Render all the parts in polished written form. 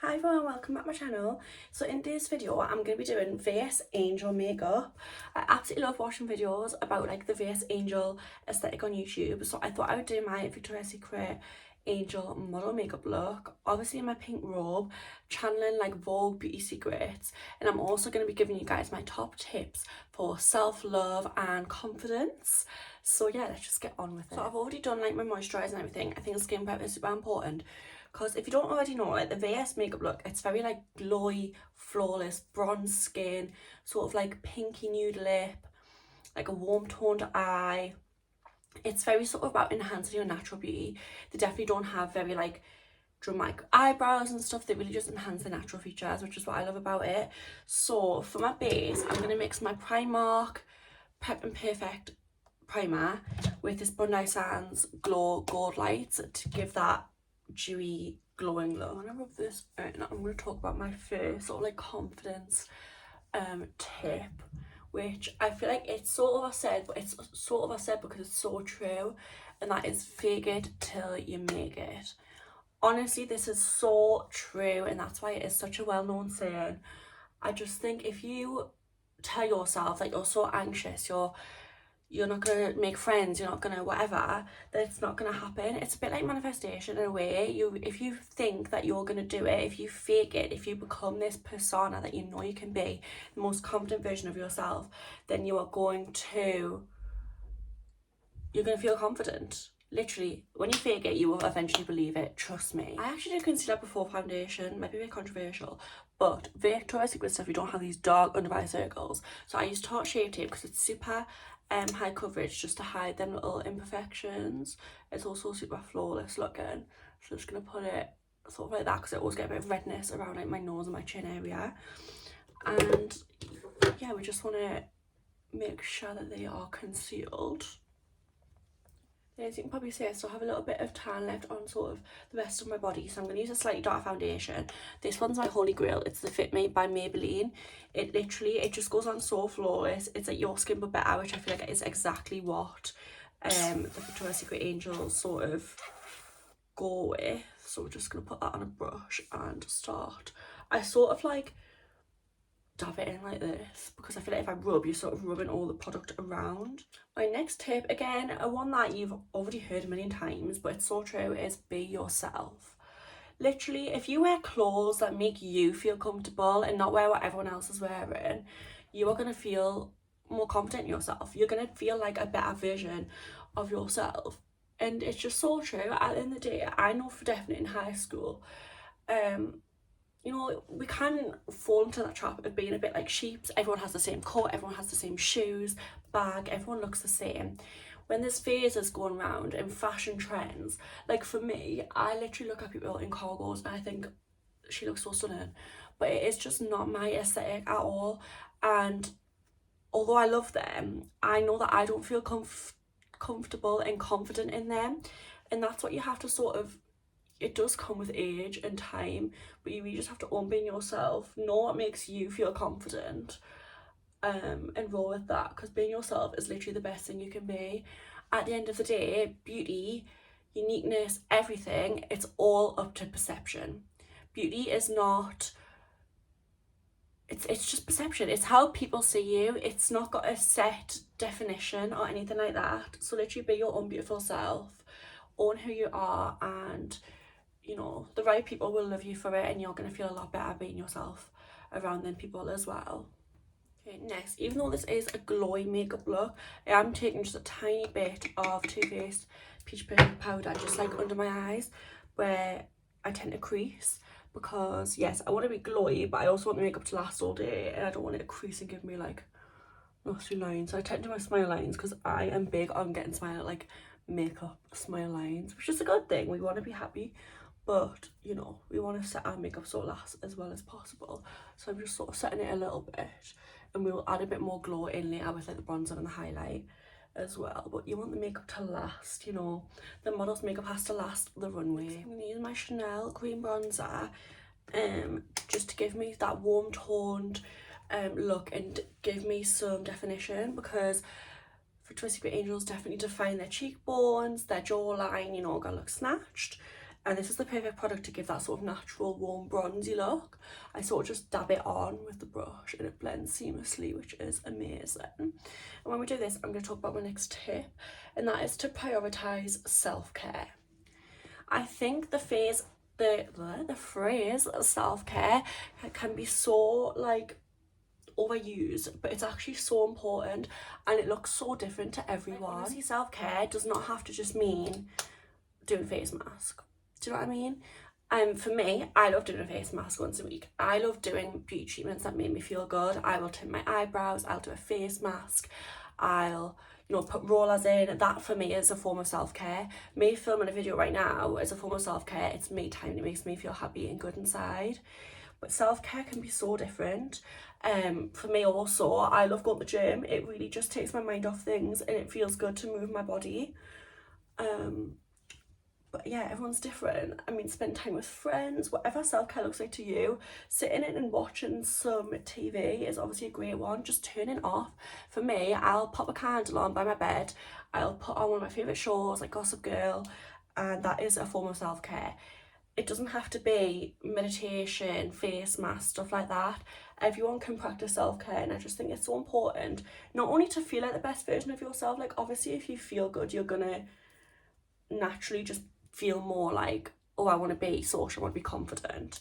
Hi everyone, welcome back to my channel. So in today's video I'm going to be doing VS Angel makeup. I absolutely love watching videos about like the VS Angel aesthetic on YouTube, so I thought I would do my Victoria's Secret Angel model makeup look, obviously in my pink robe, channeling like Vogue beauty secrets, and I'm also going to be giving you guys my top tips for self-love and confidence. So yeah, let's just get on with it. So I've already done like my moisturiser and everything. I think skin prep is super important, because if you don't already know, like the VS makeup look, it's very like glowy, flawless, bronze skin, sort of like pinky nude lip, like a warm toned eye. It's very sort of about enhancing your natural beauty. They definitely don't have very like dramatic eyebrows and stuff. They really just enhance the natural features, which is what I love about it. So for my base, I'm going to mix my Primark Prep and Perfect primer with this Bondi Sands Glow Gold Lights to give that dewy glowing look. I'm gonna rub this out and I'm gonna talk about my first sort of like confidence tip, which I feel like it's sort of said, but it's sort of said because it's so true, and that is fake it till you make it. Honestly, this is so true, and that's why it is such a well-known saying. I just think if you tell yourself that you're so anxious, you're not gonna make friends, you're not gonna whatever, that it's not gonna happen. It's a bit like manifestation in a way. If you think that you're gonna do it, if you fake it, if you become this persona that you know you can be, the most confident version of yourself, then you're gonna feel confident. Literally, when you fake it, you will eventually believe it, trust me. I actually did concealer before foundation, might be a bit controversial, but Victoria's Secret stuff, you don't have these dark under eye circles. So I use Tarte Shape Tape because it's super high coverage, just to hide them little imperfections. It's also super flawless looking. So I'm just going to put it sort of like that, because I always get a bit of redness around like my nose and my chin area. And yeah, we just want to make sure that they are concealed. As you can probably see, I still have a little bit of tan left on sort of the rest of my body, so I'm going to use a slightly darker foundation. This one's my holy grail. It's the Fit Me by Maybelline. It just goes on so flawless. It's like your skin but better, which I feel like is exactly what the Victoria's Secret Angels sort of go with. So we're just going to put that on a brush and start. I sort of like dab it in like this, because I feel like if I rub, you're sort of rubbing all the product around. My next tip, again, a one that you've already heard a million times, but it's so true, is be yourself. Literally, if you wear clothes that make you feel comfortable and not wear what everyone else is wearing, you are going to feel more confident in yourself. You're going to feel like a better version of yourself. And it's just so true. At the end of the day, I know for definite in high school, you know, we can fall into that trap of being a bit like sheeps. Everyone has the same coat, everyone has the same shoes, bag, everyone looks the same. When there's phases going around and fashion trends, like for me, I literally look at people in cargos and I think she looks so stunning, but it is just not my aesthetic at all. And although I love them, I know that I don't feel comfortable and confident in them, and that's what you have to sort of, it does come with age and time, but you really just have to own being yourself, know what makes you feel confident, and roll with that, because being yourself is literally the best thing you can be. At the end of the day, beauty, uniqueness, everything, it's all up to perception. Beauty is not, it's just perception. It's how people see you. It's not got a set definition or anything like that. So literally be your own beautiful self, own who you are, and you know, the right people will love you for it, and you're going to feel a lot better being yourself around them people as well. Okay, next, even though this is a glowy makeup look, I am taking just a tiny bit of Too Faced Peach Perfect powder just like under my eyes where I tend to crease, because yes, I want to be glowy, but I also want the makeup to last all day, and I don't want it to crease and give me like nasty lines. So I tend to do my smile lines because I am big on getting smile, like makeup smile lines, which is a good thing. We want to be happy, but you know, we want to set our makeup so it lasts as well as possible. So I'm just sort of setting it a little bit, and we'll add a bit more glow in later with like the bronzer and the highlight as well. But you want the makeup to last, you know, the model's makeup has to last the runway. I'm going to use my Chanel cream bronzer just to give me that warm toned look and give me some definition, because Victoria's Secret Angels definitely define their cheekbones, their jawline, you know, gotta look snatched. and this is the perfect product to give that sort of natural warm bronzy look. I sort of just dab it on with the brush and it blends seamlessly, which is amazing. And when we do this, I'm going to talk about my next tip, and that is to prioritise self-care. I think the phrase self-care can be so like overused, but it's actually so important, and it looks so different to everyone. Honestly, self-care does not have to just mean doing a face mask. Do you know what I mean? For me, I love doing a face mask once a week. I love doing beauty treatments that make me feel good. I will tint my eyebrows, I'll do a face mask, I'll, you know, put rollers in. That for me is a form of self-care. Me filming a video right now is a form of self-care. It's me time, it makes me feel happy and good inside. But self-care can be so different. For me also, I love going to the gym. It really just takes my mind off things and it feels good to move my body. But yeah, everyone's different. I mean, spend time with friends, whatever self-care looks like to you. Sitting in and watching some TV is obviously a great one. Just turning off. For me, I'll pop a candle on by my bed. I'll put on one of my favourite shows like Gossip Girl, and that is a form of self-care. It doesn't have to be meditation, face mask, stuff like that. Everyone can practice self-care, and I just think it's so important. Not only to feel like the best version of yourself, like obviously if you feel good, you're gonna naturally just feel more like, oh, I want to be social, I want to be confident.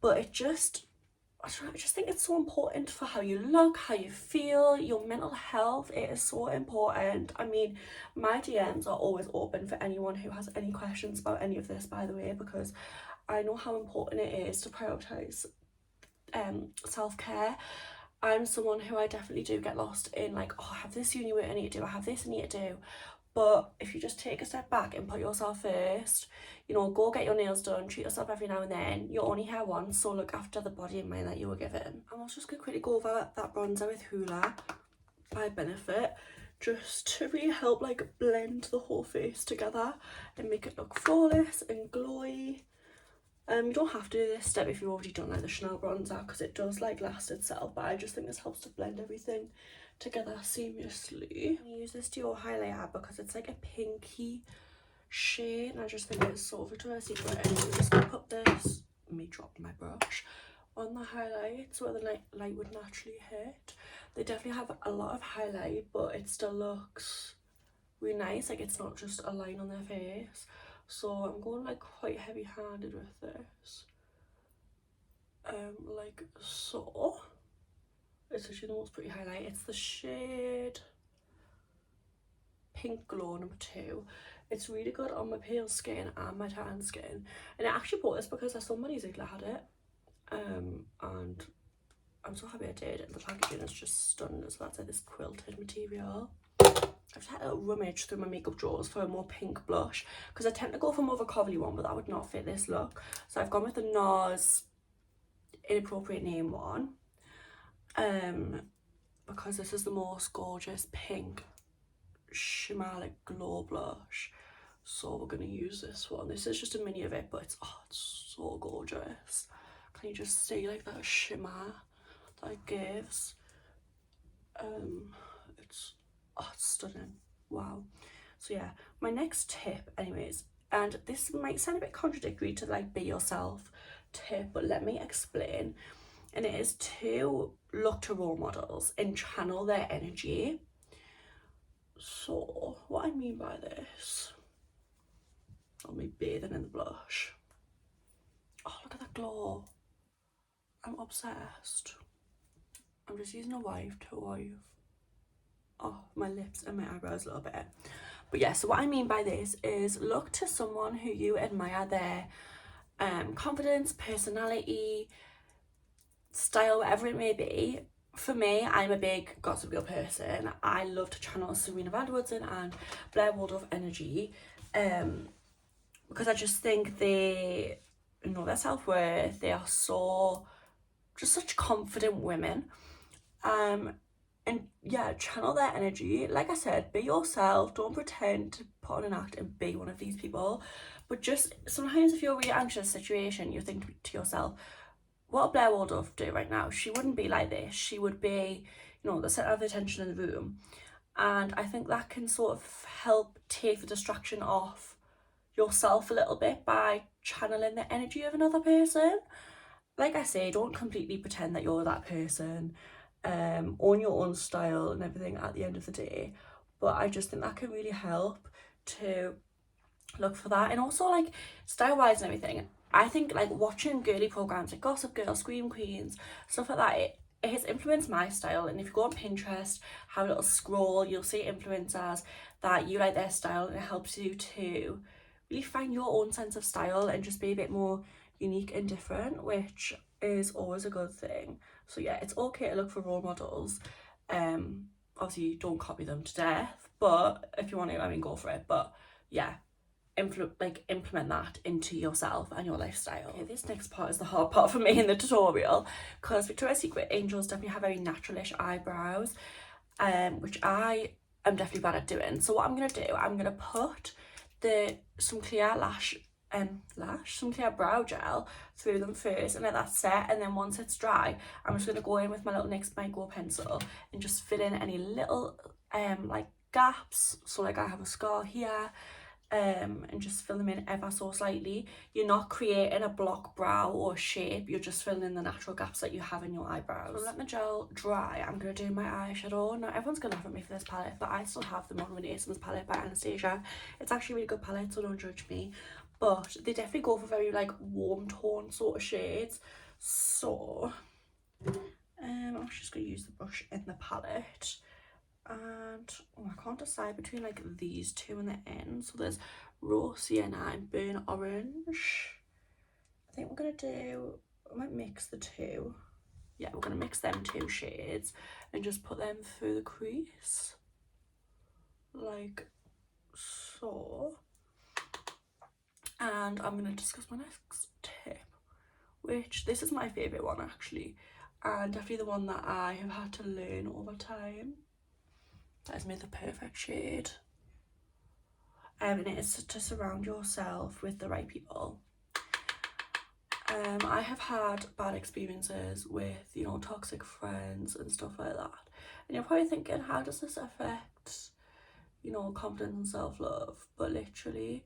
But I just think it's so important for how you look, how you feel, your mental health. It is so important. I mean, my DMs are always open for anyone who has any questions about any of this, by the way, because I know how important it is to prioritise self-care. I'm someone who I definitely do get lost in, like, oh, I have this uni work I need to do, I have this I need to do. But if you just take a step back and put yourself first, you know, go get your nails done, treat yourself every now and then. You're only here once, so look after the body and mind that you were given. I was just going to quickly go over that bronzer with Hoola by Benefit, just to really help like blend the whole face together and make it look flawless and glowy. You don't have to do this step if you've already done like the Chanel bronzer, because it does like last itself, but I just think this helps to blend everything together seamlessly. I use this duo highlighter because it's like a pinky shade, and I just think it's so Victoria's Secret. And I'm just gonna put this, me drop my brush, on the highlights where the light would naturally hit. They definitely have a lot of highlight, but it still looks really nice, like it's not just a line on their face. So I'm going like quite heavy handed with this, like so. It's actually the most pretty highlight. It's the shade Pink Glow number 2. It's really good on my pale skin and my tan skin. And I actually bought this because I saw Money Ziegler had it, and I'm so happy I did. And the packaging is just stunning as well. It's like this quilted material. I've had a rummage through my makeup drawers for a more pink blush, because I tend to go for more of a coverly one, but that would not fit this look. So I've gone with the NARS Inappropriate Name one, because this is the most gorgeous pink shimmer like glow blush. So we're gonna use this one. This is just a mini of it, but it's so gorgeous. Can you just see like that shimmer that it gives? It's stunning. Wow. So yeah, my next tip anyways, and this might sound a bit contradictory to like be yourself tip, but let me explain. And it is to look to role models and channel their energy. So what I mean by this, I'll be bathing in the blush. Oh, look at that glow. I'm obsessed. I'm just using a wipe to wipe off my lips and my eyebrows a little bit. But yeah, so what I mean by this is look to someone who you admire their confidence, personality, style, whatever it may be. For me, I'm a big Gossip Girl person. I love to channel Serena Van der Woodsen and Blair Waldorf energy, because I just think they know their self-worth. They are just such confident women. And yeah, channel their energy. Like I said, be yourself. Don't pretend to put on an act and be one of these people. But just sometimes if you're in a really anxious situation, you think to yourself, what would Blair Waldorf do right now? She wouldn't be like this. She would be, you know, the centre of attention in the room. And I think that can sort of help take the distraction off yourself a little bit by channeling the energy of another person. Like I say, don't completely pretend that you're that person. Own your own style and everything at the end of the day. But I just think that can really help to look for that. And also, like, style wise and everything, I think like watching girly programs like Gossip Girl, Scream Queens, stuff like that, it has influenced my style. And if you go on Pinterest, have a little scroll, you'll see influencers that you like their style, and it helps you to really find your own sense of style and just be a bit more unique and different, which is always a good thing. So yeah, it's okay to look for role models. Obviously don't copy them to death, but if you want to, I mean, go for it. But yeah, implement that into yourself and your lifestyle. Okay, this next part is the hard part for me in the tutorial, because Victoria's Secret angels definitely have very naturalish eyebrows, which I am definitely bad at doing. So what I'm gonna do, I'm gonna put some clear some clear brow gel through them first and let that set, and then once it's dry, I'm just gonna go in with my little NYX micro pencil and just fill in any little like gaps. So like I have a scar here, and just fill them in ever so slightly. You're not creating a block brow or shape, you're just filling in the natural gaps that you have in your eyebrows. So let my gel dry, I'm going to do my eyeshadow. Now everyone's going to laugh at me for this palette, but I still have the Modern Renaissance palette by Anastasia. It's actually a really good palette, so don't judge me. But they definitely go for very like warm tone sort of shades. So I'm just going to use the brush in the palette. And I can't decide between like these two in the end. So there's Raw Sienna and Burnt Orange. I think we're gonna do, I might mix the two. Yeah, we're gonna mix them two shades and just put them through the crease like so. And I'm gonna discuss my next tip, which this is my favorite one actually, and definitely the one that I have had to learn over time. That has made the perfect shade. And it is to surround yourself with the right people. I have had bad experiences with, you know, toxic friends and stuff like that. And you're probably thinking, how does this affect, you know, confidence and self-love? But literally,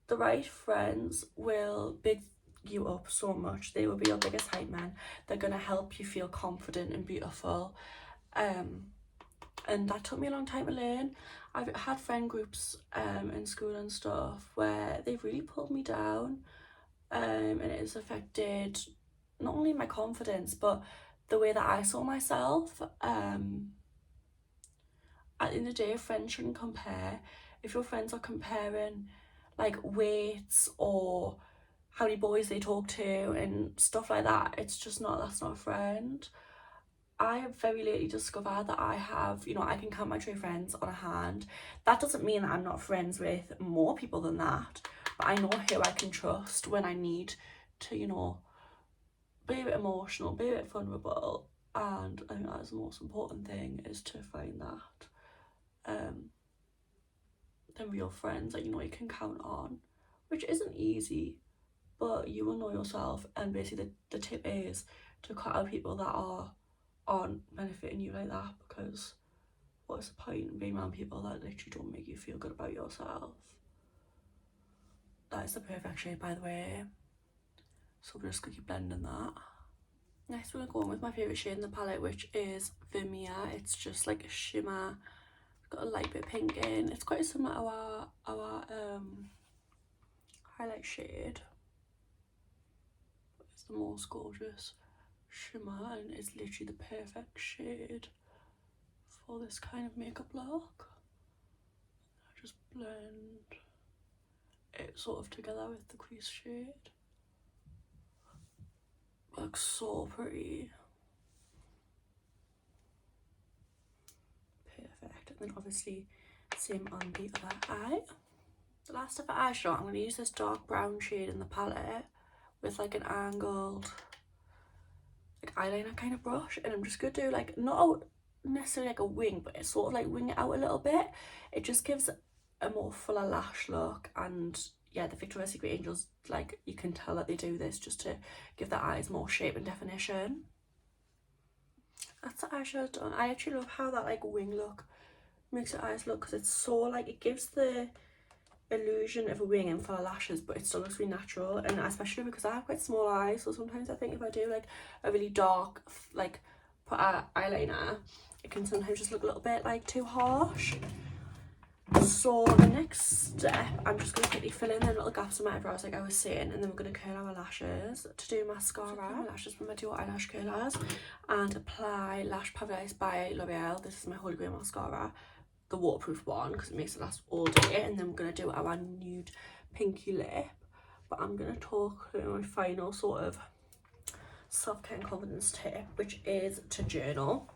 the right friends will big you up so much. They will be your biggest hype man. They're going to help you feel confident and beautiful. And that took me a long time to learn. I've had friend groups in school and stuff where they've really pulled me down, and it has affected not only my confidence but the way that I saw myself. At the end of the day, friends shouldn't compare. If your friends are comparing like weights or how many boys they talk to and stuff like that, it's just not, that's not a friend. I have very lately discovered that I have, you know, I can count my true friends on a hand. That doesn't mean that I'm not friends with more people than that, but I know who I can trust when I need to, you know, be a bit emotional, be a bit vulnerable. And I think that's the most important thing, is to find that them real friends that you know you can count on, which isn't easy, but you will know yourself. And basically the tip is to cut out people that aren't benefiting you like that, because what's the point in being around people that literally don't make you feel good about yourself? That is the perfect shade, by the way, so we're just gonna keep blending that. Next we're gonna go on with my favourite shade in the palette, which is Vermeer. It's just like a shimmer, got a light bit of pink in. It's quite similar to our highlight shade, but it's the most gorgeous shimmer, and it's literally the perfect shade for this kind of makeup look. I just blend it sort of together with the crease shade. Looks so pretty. Perfect. And then obviously same on the other eye. The last of the eyeshadow, I'm going to use this dark brown shade in the palette with like an angled like eyeliner kind of brush, and I'm just going to do like, not necessarily like a wing, but it's sort of like wing it out a little bit. It just gives a more fuller lash look. And yeah, the Victoria's Secret angels, like, you can tell that they do this just to give their eyes more shape and definition. That's the eyeshadow done. I actually love how that like wing look makes your eyes look, because it's so like, it gives the illusion of a wing and full of lashes, but it still looks really natural. And especially because I have quite small eyes, so sometimes I think if I do like a really dark like put eyeliner, it can sometimes just look a little bit like too harsh. So the next step, I'm just going to quickly fill in the little gaps in my eyebrows like I was saying, and then we're going to curl our lashes. To do mascara, so curl my lashes with my dual eyelash curlers and apply Lash Paradise by L'Oreal. This is my Holy Grail mascara, the waterproof one, because it makes it last all day. And then we're going to do our nude pinky lip, but I'm going to talk through my final sort of self-care and confidence tip, which is to journal.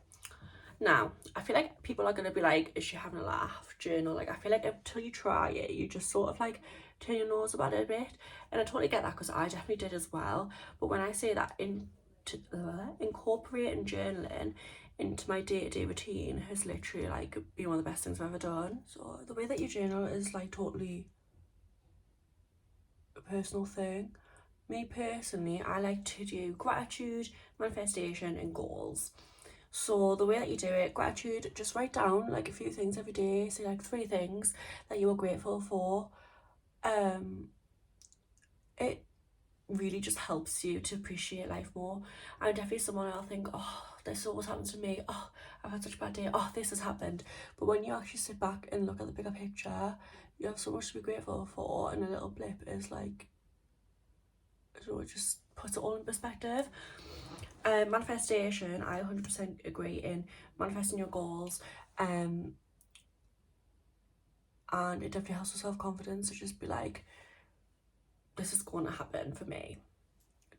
Now, I feel like people are going to be like, is she having a laugh? Journal. Like, I feel like until you try it, you just sort of like turn your nose about it a bit. And I totally get that because I definitely did as well. But when I say that incorporating journaling into my day-to-day routine has literally like been one of the best things I've ever done. So the way that you journal is like totally a personal thing. Me personally, I like to do gratitude, manifestation and goals. So the way that you do it, gratitude, just write down like a few things every day. Say like 3 things that you are grateful for. It really just helps you to appreciate life more. I'm definitely someone I'll think, oh, this always happens to me, oh, I've had such a bad day, oh, this has happened. But when you actually sit back and look at the bigger picture, you have so much to be grateful for, and a little blip is like, I don't know, it just puts it all in perspective. Manifestation, I 100% agree in manifesting your goals, and it definitely helps with self-confidence to just be like, this is going to happen for me.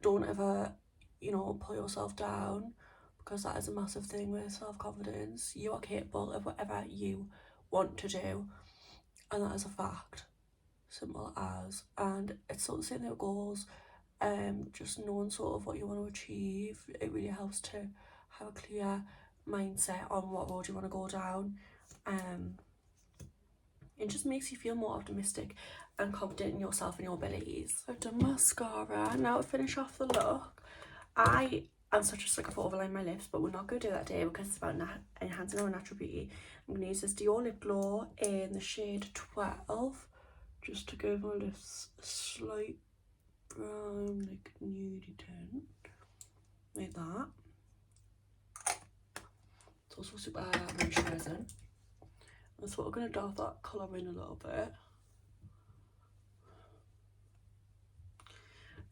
Don't ever, you know, pull yourself down, because that is a massive thing with self-confidence. You are capable of whatever you want to do, and that is a fact. Simple as. And it's sort of the same thing with goals. Just knowing sort of what you want to achieve, it really helps to have a clear mindset on what road you want to go down. It just makes you feel more optimistic and confident in yourself and your abilities. I've done mascara. Now to finish off the look, I am such a sucker for overlaying my lips, but we're not going to do that today because it's about enhancing our natural beauty. I'm going to use this Dior lip glow in the shade 12 just to give my lips a slight brown, like nudie tint, like that. It's also super moisturising. And so we're going to dark that colour in a little bit.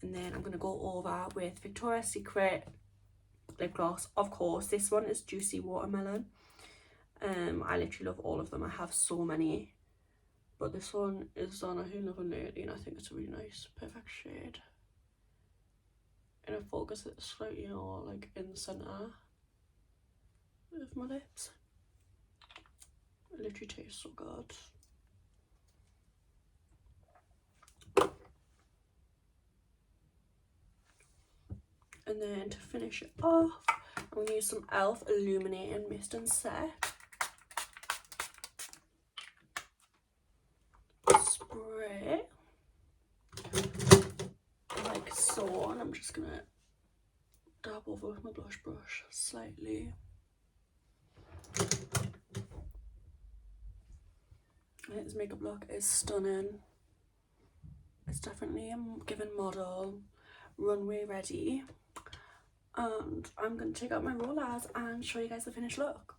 And then I'm going to go over with Victoria's Secret lip gloss. Of course, this one is Juicy Watermelon. I literally love all of them. I have so many. But this one is on a Who Love and Lately, and I think it's a really nice, perfect shade. And I focus it slightly, you know, like in the centre of my lips. It literally tastes so good. And then to finish it off, I'm going to use some e.l.f. Illuminating Mist and Set. Spray. Like so, and I'm just going to dab over with my blush brush slightly. His makeup look is stunning. It's definitely a given model, runway ready. And I'm going to take out my rollers and show you guys the finished look.